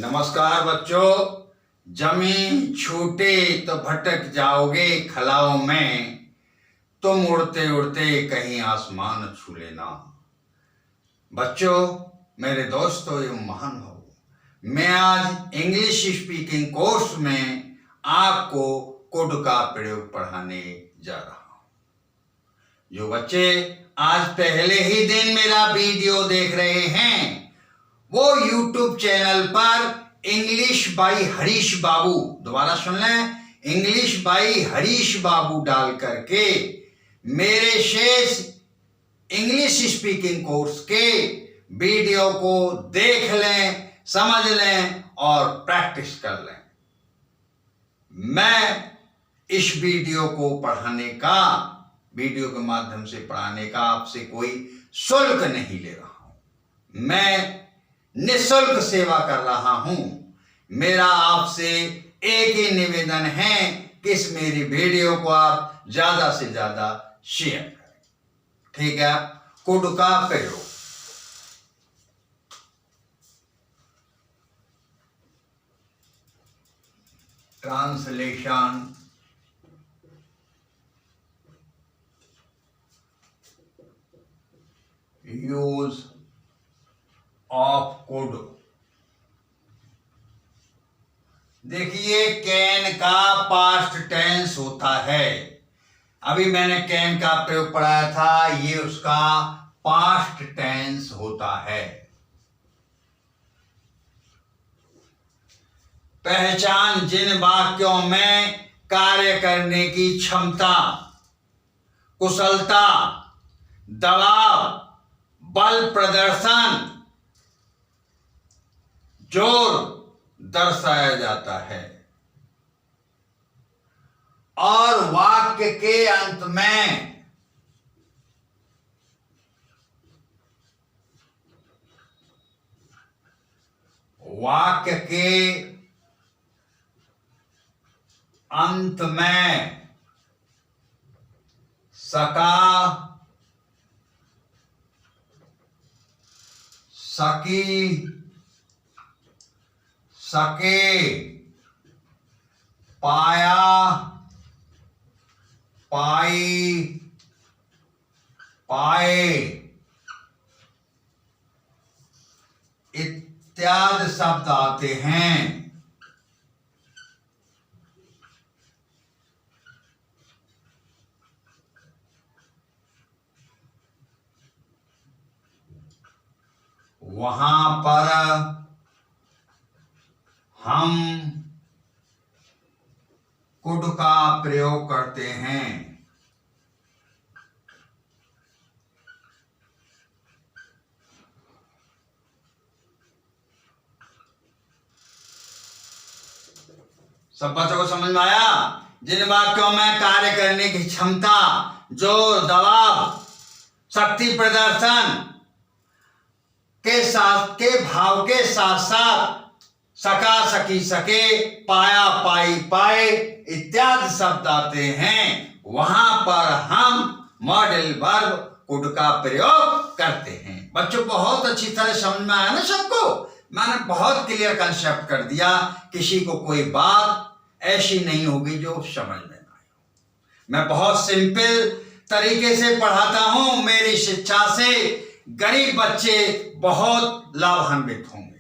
नमस्कार बच्चों। जमीन छूटे तो भटक जाओगे खलाओं में, तुम उड़ते उड़ते कहीं आसमान छू लेना। बच्चों, मेरे दोस्तों एवं महानुभावों, मैं आज इंग्लिश स्पीकिंग कोर्स में आपको कुड का प्रयोग पढ़ाने जा रहा हूं। जो बच्चे आज पहले ही दिन मेरा वीडियो देख रहे हैं वो YouTube चैनल पर इंग्लिश बाई हरीश बाबू, दोबारा सुन लें, इंग्लिश बाई हरीश बाबू डाल करके मेरे शेष इंग्लिश स्पीकिंग कोर्स के वीडियो को देख लें, समझ लें और प्रैक्टिस कर लें। मैं इस वीडियो को पढ़ाने का, वीडियो के माध्यम से पढ़ाने का आपसे कोई शुल्क नहीं ले रहा हूं। मैं निःशुल्क सेवा कर रहा हूं। मेरा आपसे एक ही निवेदन है कि इस मेरी वीडियो को आप ज्यादा से ज्यादा शेयर करें। ठीक है। कुड का प्रयोग। Translation use of could. देखिए, कैन का पास्ट टेंस होता है। अभी मैंने कैन का प्रयोग पढ़ाया था, ये उसका पास्ट टेंस होता है। पहचान जिन वाक्यों में कार्य करने की क्षमता, कुशलता, दबाव, बल प्रदर्शन, जोर दर्शाया जाता है और वाक्य के अंत में सका, सकी, सके, पाया, पाई, पाए इत्यादि शब्द आते हैं। वहां पर हम कुड का प्रयोग करते हैं। सब बच्चों को समझ में आया? जिन वाक्यों में कार्य करने की क्षमता, जोर, दबाव, शक्ति प्रदर्शन के भाव के साथ साथ सका, सकी, सके, पाया, पाई, पाए इत्यादि शब्द आते हैं, वहां पर हम मॉडल वर्ब कुड का प्रयोग करते हैं। बच्चों, बहुत अच्छी तरह समझ में आया ना सबको? मैंने बहुत क्लियर कंसेप्ट कर दिया। किसी को कोई बात ऐसी नहीं होगी जो समझ में ना आए। मैं बहुत सिंपल तरीके से पढ़ाता हूं। मेरी शिक्षा से गरीब बच्चे बहुत लाभान्वित होंगे।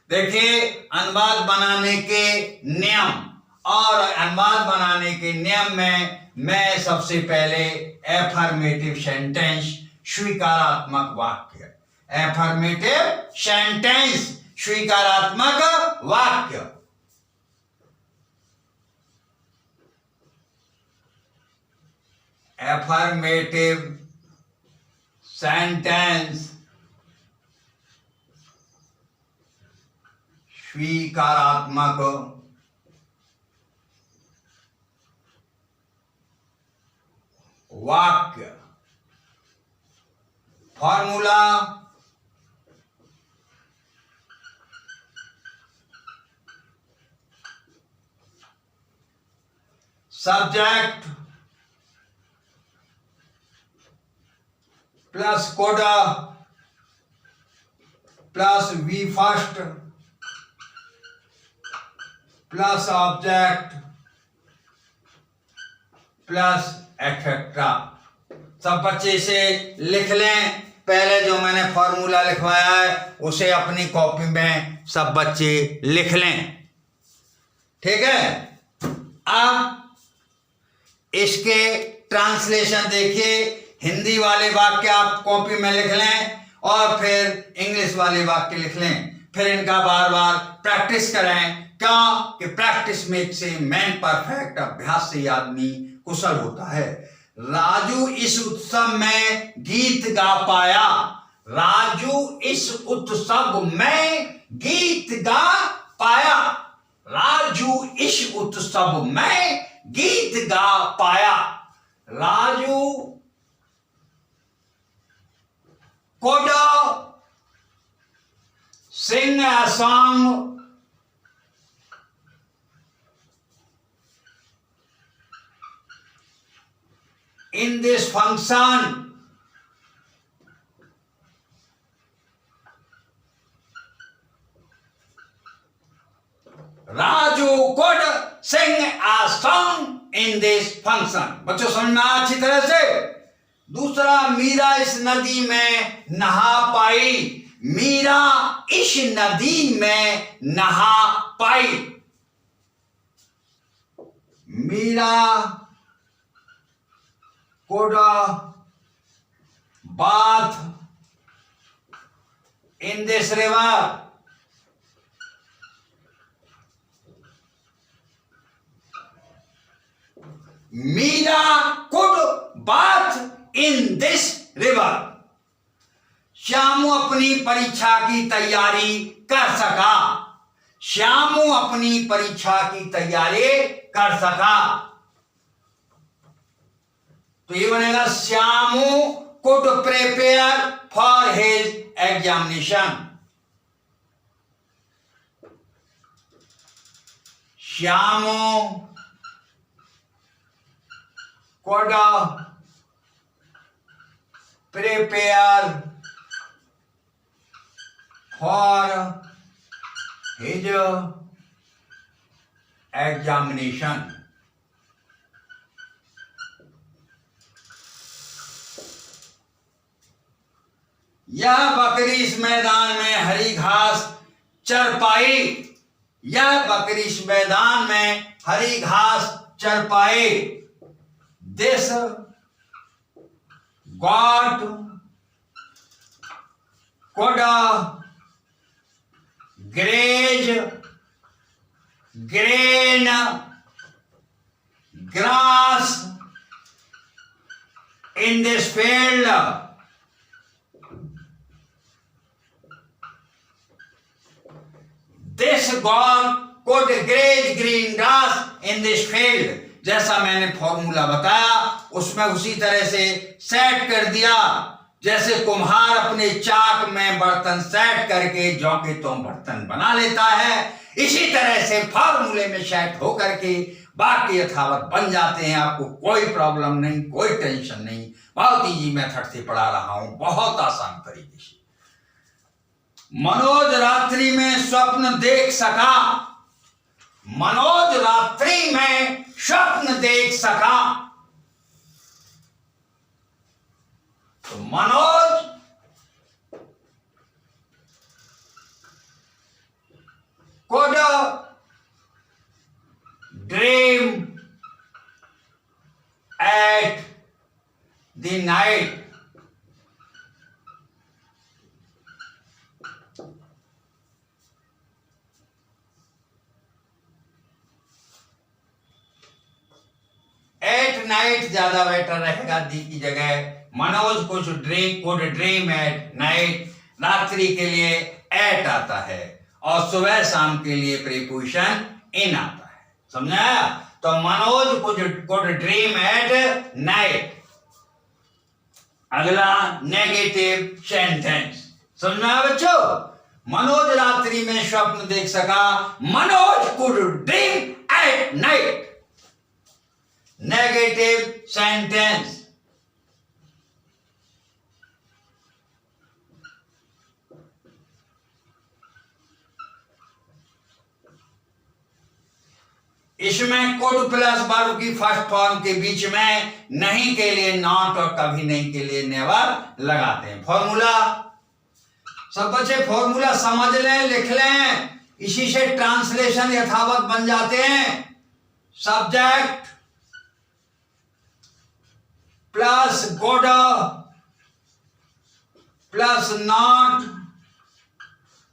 देखिए, अनुवाद बनाने के नियम, और अनुवाद बनाने के नियम में मैं सबसे पहले एफर्मेटिव सेंटेंस, स्वीकारात्मक वाक्य, एफर्मेटिव सेंटेंस, स्वीकारात्मक वाक्य, एफर्मेटिव सेंटेंस, स्वीकारात्मक वाक्य। Formula subject plus could plus V first plus object plus etcetera. सब बच्चे से लिख लें। पहले जो मैंने फॉर्मूला लिखवाया है उसे अपनी कॉपी में सब बच्चे लिख लें। ठीक है, अब इसके ट्रांसलेशन देखिए। हिंदी वाले वाक्य आप कॉपी में लिख लें और फिर इंग्लिश वाले वाक्य लिख लें। फिर इनका बार बार प्रैक्टिस करें। क्यों कि practice makes a man perfect. अभ्यास से आदमी कुशल होता है। राजू इस उत्सव में गीत गा पाया। राजू इस उत्सव में गीत गा पाया। राजू इस उत्सव में गीत गा पाया। Raju could sing a song in this function. Raju could sing a song in this function. बच्चों समझना अच्छी तरह से। दूसरा, मीरा इस नदी में नहा पाई। मीरा इस नदी में नहा पाई। Meera could bath in this river. Meera could bath in this river. Shyamu अपनी परीक्षा की तैयारी कर सका। श्यामू अपनी परीक्षा की तैयारी कर सका। तो ये बनेगा Shyamu could prepare for his examination. Shyamu could prepare for his examination. यह बकरी इस मैदान में हरी घास चर पाई। यह बकरी इस मैदान में हरी घास चर पाई। This got could graze grain grass in this field. This God could graze green grass in this field. जैसा मैंने फॉर्मूला बताया उसमें उसी तरह से सेट कर दिया। जैसे कुम्हार अपने चाक में बर्तन सेट करके जौ के तो बर्तन बना लेता है, इसी तरह से फॉर्मूले में सेट होकर के बाकी यथावत बन जाते हैं। आपको कोई प्रॉब्लम नहीं, कोई टेंशन नहीं। बहुत इजी मेथड से पढ़ा रहा हूं, बहुत आसान तरीके से। मनोज रात्रि में स्वप्न देख सका। मनोज रात्रि में स्वप्न देख सका। तो Manoj could dream at the night. At night ज्यादा बेटर रहेगा दी की जगह। मनोज कुछ कुड ड्रीम एट नाइट। रात्रि के लिए एट आता है और सुबह शाम के लिए प्रीपोजिशन इन आता है। समझा? तो Manoj could dream at night. अगला नेगेटिव सेंटेंस समझा बच्चों? मनोज रात्रि में स्वप्न देख सका। Manoj could dream at night. Negative sentence. इसमें कुड प्लस वर्ब की फर्स्ट फॉर्म के बीच में नहीं के लिए नॉट और कभी नहीं के लिए नेवर लगाते हैं। फॉर्मूला सब बच्चे फॉर्मूला समझ लें, लिख लें, इसी से ट्रांसलेशन यथावत बन जाते हैं। Subject plus good plus not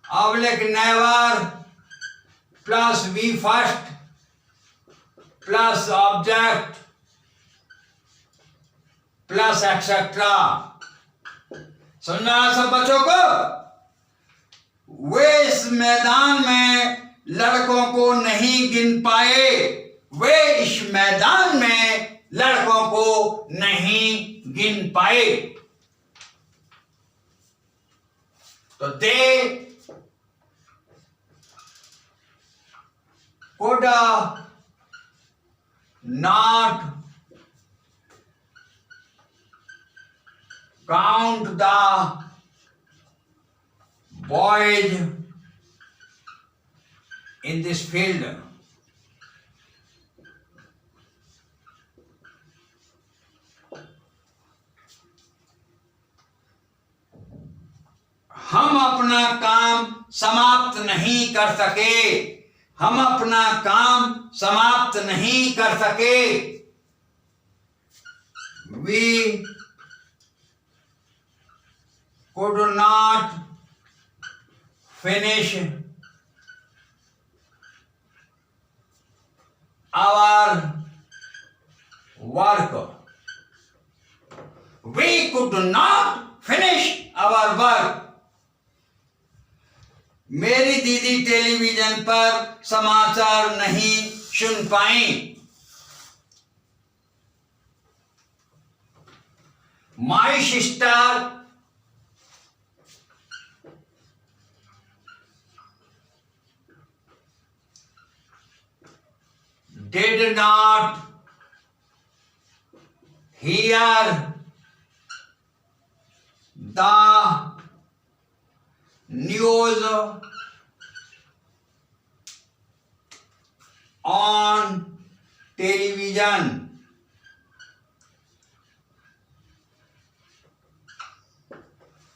oblique never plus V first plus object plus etcetera. समझना सब बच्चों को? वे इस मैदान में लड़कों को नहीं गिन पाए, वे इस मैदान में लड़कों को नहीं गिन पाए। तो दे could not count the boys in this field. हम अपना काम समाप्त नहीं कर सके, हम अपना काम समाप्त नहीं कर सके। We could not finish our work. We could not finish our work. मेरी दीदी टेलीविजन पर समाचार नहीं सुन पाई। My sister did not hear the news on television.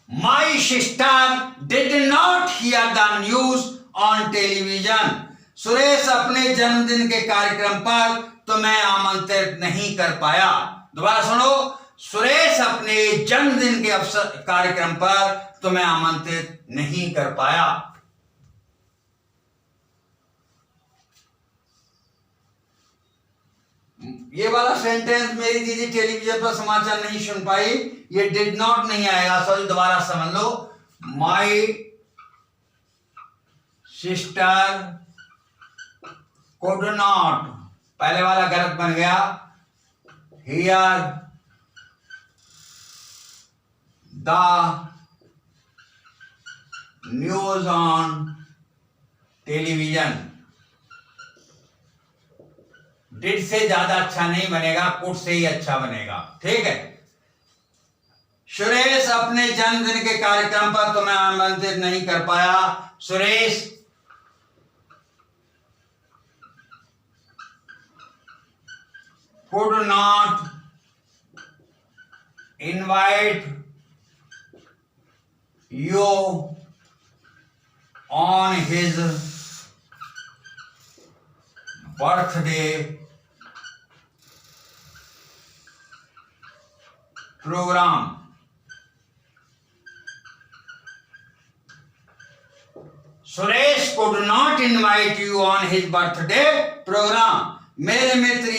My sister did not hear the news on television. Suresh अपने जन्मदिन के कार्यक्रम पर तुम्हें आमंत्रित नहीं कर पाया। दोबारा सुनो, सुरेश अपने जन्मदिन के अवसर कार्यक्रम पर तुम्हें आमंत्रित नहीं कर पाया। ये वाला सेंटेंस मेरी दीदी टेलीविजन पर समाचार नहीं सुन पाई, ये डिड नॉट नहीं आएगा। सॉरी, दोबारा समझ लो। माई सिस्टर कुड नॉट, पहले वाला गलत बन गया। Here the news on television. Did से ज्यादा अच्छा नहीं बनेगा, कुड से ही अच्छा बनेगा। ठीक है। सुरेश अपने जन्मदिन के कार्यक्रम पर तुम्हें आमंत्रित नहीं कर पाया। Suresh could not invite you on his birthday program. Suresh could not invite you on his birthday program. मेरे मित्र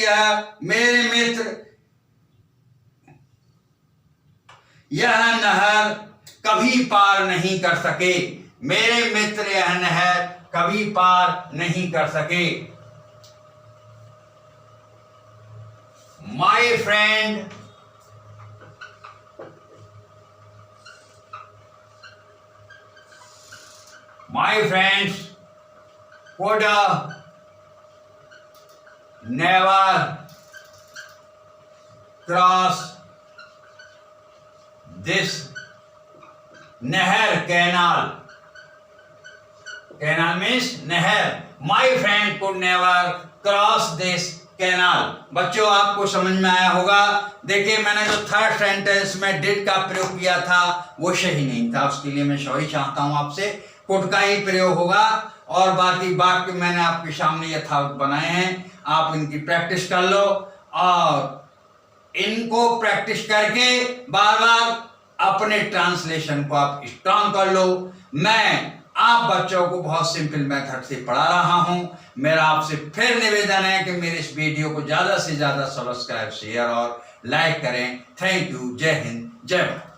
यह नहर कभी पार नहीं कर सके। मेरे मित्र यह नहर कभी पार नहीं कर सके। My friend my friends could never cross this nehar canal means nehar. My friend could never cross this canal. बच्चों आपको समझ में आया होगा। देखिए मैंने जो थर्ड सेंटेंस में डिड का प्रयोग किया था वो सही नहीं था, उसके लिए मैं सॉरी चाहता हूं आपसे। कुड का ही प्रयोग होगा और बाकी वाक्य मैंने आपके सामने यथावत बनाए हैं, आप इनकी प्रैक्टिस कर लो और इनको प्रैक्टिस करके बार बार अपने ट्रांसलेशन को आप स्ट्रॉन्ग कर लो। मैं आप बच्चों को बहुत सिंपल मेथड से पढ़ा रहा हूं। मेरा आपसे फिर निवेदन है कि मेरे इस वीडियो को ज्यादा से ज्यादा सब्सक्राइब शेयर और लाइक करें। Thank you. जय हिंद, जय भारत।